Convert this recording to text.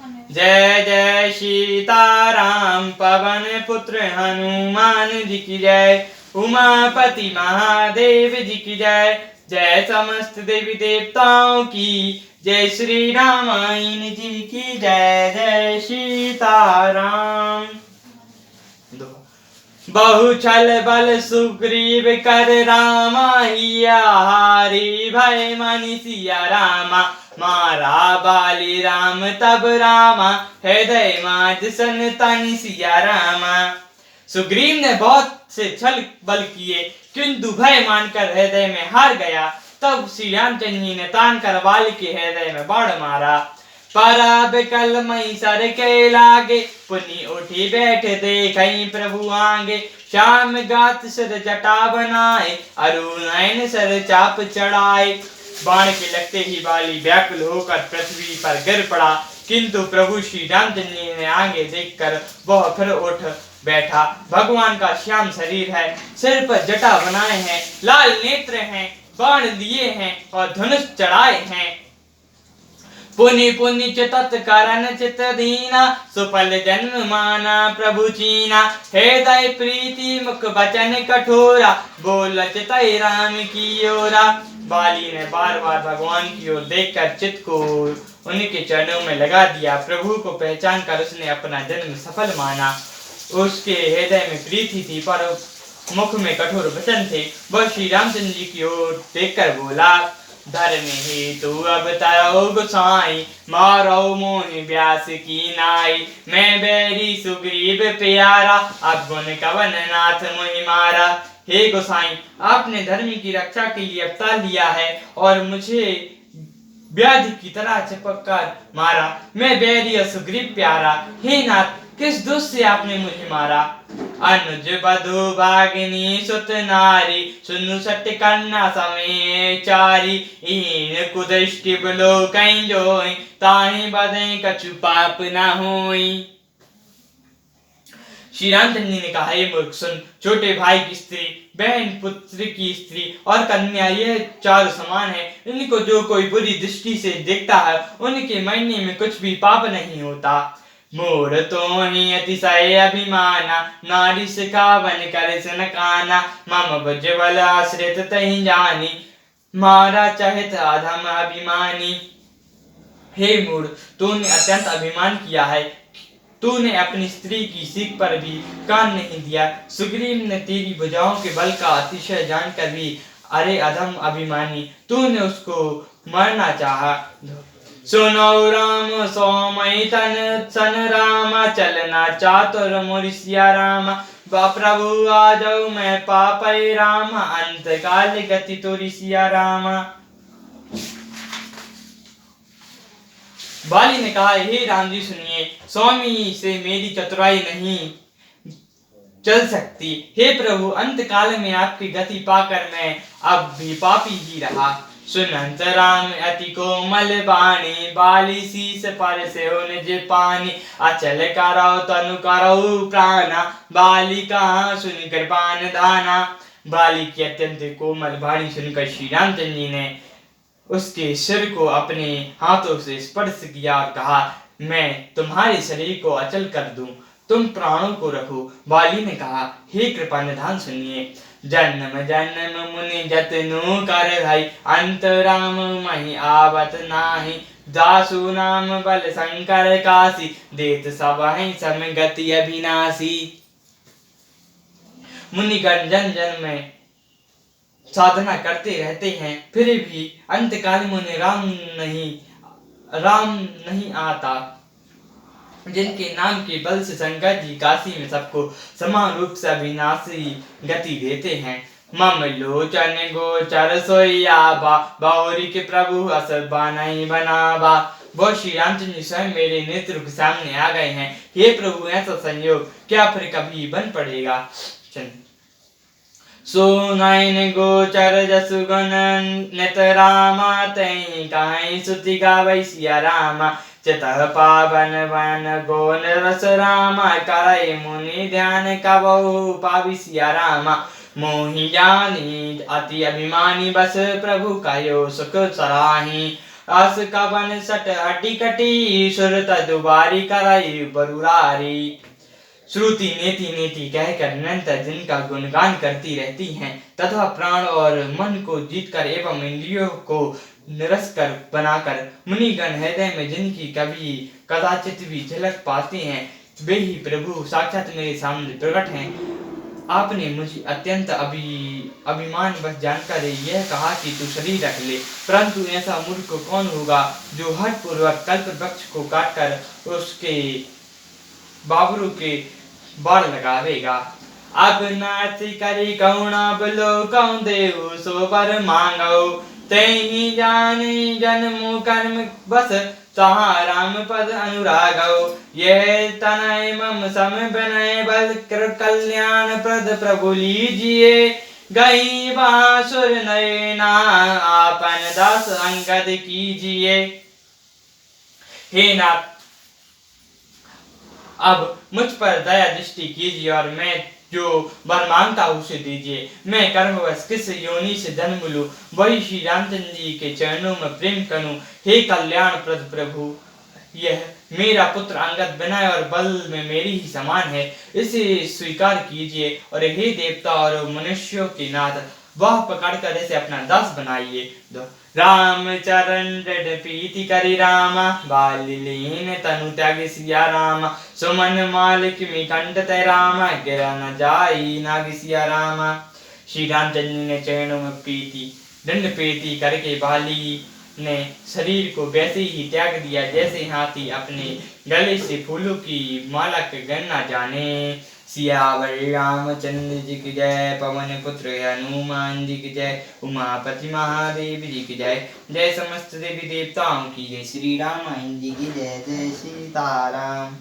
जय जय सीताराम पवन पुत्र हनुमान जी की जय। उमापति महादेव जी की जय। जय समस्त देवी देवताओं की जय। श्री रामायण जी की जय। जय सीताराम। बहु छल बल सुग्रीव कर रामा हिया हारी भय मनि सिया रामा मारा बाली राम तब रामा हृदय माज सन तनि सिया रामा। सुग्रीव ने बहुत से छल बल किए किंतु भय मानकर हृदय में हार गया। तब श्री रामचंद्र जी ने तान कर बाली के हृदय में बाण मारा। पारा बिकल मई सर के लागे पुनि उठी बैठ देखई प्रभु आगे। श्याम गात सर जटा बनाए अरुण नयन सर चाप चढ़ाए। बाण के लगते ही बाली व्याकुल होकर पृथ्वी पर गिर पड़ा किंतु प्रभु श्री रामचंद्र जी ने आगे देखकर वह फिर उठ बैठा। भगवान का श्याम शरीर है, सिर पर जटा बनाए हैं, लाल नेत्र हैं, बाण लिए हैं और धनुष चढ़ाए हैं। पुनि पुनि चितत कारण चित दीना सुफल जन्म माना प्रभु चीना। हृदय प्रीति मुख वचन कठोरा बोल चितई राम की ओरा। बाली ने बार बार भगवान की ओर देखकर चित्त को उनके चरणों में लगा दिया। प्रभु को पहचान कर उसने अपना जन्म सफल माना। उसके हृदय में प्रीति थी पर मुख में कठोर वचन थे। वह श्री रामचंद्र जी की ओर देखकर बोला, धर्म हेतु अब तरो गोसाई मारो मोहि व्यास की नाई। मैं बैरी सुग्रीव प्यारा अब गुण कवन नाथ मोहि मारा। हे गोसाई, आपने धर्म की रक्षा के लिए अवतार लिया है और मुझे व्याधि की तरह चिपक कर मारा। मैं बैरी और सुग्रीव प्यारा। हे नाथ, किस दोष से आपने मुझे मारा। अनुज बधु भागिनी सुत नारी सुनु सत्य कन्या समय चारी। इन कुदृष्टि बलो कहीं जोई ताहि बधे कछु पाप न होई। श्री रामचंद्र जी ने कहा, हे मूर्ख सुन, छोटे भाई की स्त्री, बहन पुत्र की स्त्री और कन्या ये चार समान है। इनको जो कोई बुरी दृष्टि से देखता है उनके मरने में कुछ भी पाप नहीं होता। मोर तो ही अतिशय अभिमाना नारी सिखावन कर सन काना। मम भुजबल आश्रित तहि जानी मारा चहित अधम अभिमानी। हे मूढ़, तूने अत्यंत अभिमान किया है। तूने अपनी स्त्री की सीख पर भी कान नहीं दिया। सुग्रीव ने तेरी भुजाओं के बल का अतिशय जानकर भी, अरे अधम अभिमानी, तूने उसको मारना चाहा। सुनो राम सोमय तन सन राम चलना चातुर मोरि सिया राम। प्रभु आ जाऊ मैं पापै राम अंत काल गति तोरि सिया राम। बाली ने कहा, हे राम जी सुनिए, स्वामी से मेरी चतुराई नहीं चल सकती। हे प्रभु, अंत काल में आपकी गति पाकर मैं अब भी पापी ही रहा। सुनंत राम अति कोमल बाणी बाली शीस पर से निज पानी। अचल करौ तनु करौ प्राणा बाली कहाँ सुन कृपान धाना। बाली की अत्यंत कोमल वाणी सुनकर श्री रामचंद्र जी ने उसके सिर को अपने हाथों से स्पर्श किया और कहा, मैं तुम्हारे शरीर को अचल कर दूं, तुम प्राणों को रखो। बाली ने कहा, हे कृपा निधान सुनिए, जन्म जन्म मुनि जतनु कर भाई अंत राम मही आवत नाही। दासु नाम बल शंकर काशी देत सबहि सम गति अविनाशी। मुनिगण जन जन्म में साधना करते रहते हैं फिर भी अंत काल में राम नहीं आता। जिनके नाम के बल से शंकर जी काशी में सबको समान रूप से अविनाशी गति देते हैं। मम लोचन गोचर सोयाबा बाहुरी के प्रभु असर बानाई बनावा। वो श्री रामचंद्र जी स्वयं मेरे नेत्र के सामने आ गए हैं। हे प्रभु, ऐसा संयोग क्या फिर कभी बन पड़ेगा। सो नयन गोचर जसु गुण नित रामा तई काई सुति गावै सिया रामा। चितः पावन वन गोन रस रामा करई मुनि ध्यान कबहु पावि सिया रामा। मोहि जानी अति अभिमानी बस प्रभु कयो सुख सराही। आस का बन सट हड्डी कटी, सुर दुबारी कराई बरुरारी। श्रुति नेति नेति कहकर निरंतर जिनका गुणगान करती रहती हैं तथा प्राण और मन को जीतकर एवं इंद्रियों को निरस्कर बनाकर मुनिगण हृदय में जिनकी कभी कदाचित भी झलक पाते हैं, वे ही प्रभु साक्षात मेरे सामने प्रकट हैं। आपने मुझे अत्यंत अभिमान बस जानकर यह कहा कि तू शरीर रख ले, परंतु ऐसा मूर्ख कौन होगा जो हठ पूर्वक कल्प वृक्ष को काटकर उसके बाबरों के बाढ़ लगावेगा। अब नाच करी कौना बलो कौन देव सो बर मांगो, ते ही जाने जन्म कर्म बस तहाँ राम पद अनुरागो। यह तनय मम सम बनय बल कल्याण प्रद प्रभु लीजिए, गई बासुर नयना आपन दास अंगद कीजिए। हे नाथ, अब मुझ पर दया दृष्टि कीजिए और मैं जो वर मांगता हूँ उसे दीजिए। मैं कर्मवश किस योनि से जन्म लूं, वही श्री रामचंद्र जी के चरणों में प्रेम करूं। हे कल्याण प्रद प्रभु, यह मेरा पुत्र अंगद विनय और बल में मेरी ही समान है, इसे स्वीकार कीजिए। और हे देवता और मनुष्यों के नाथ, वह पकड़कर इसे अपना दास बनाइए। राम चरण दृढ़ प्रीति करि रामा, बाली लीन तनु त्याग सिया रामा। सुमन मालिक मी कंठ तय रामा, गिरा न जाई नाग सिया रामा। श्री रामचंद्र ने चरणों में प्रीति दंड प्रीति करके बाली ने शरीर को वैसे ही त्याग दिया जैसे हाथी अपने गले से फूलों की माला के गणना जाने। सियावर रामचंद्र जी की जय, पवन पुत्र हनुमान जी की जय, उमापति महादेव जी की जय। जय समस्त देवी देवताओं की जय, श्री रामायण जी की जय। जय सीताराम।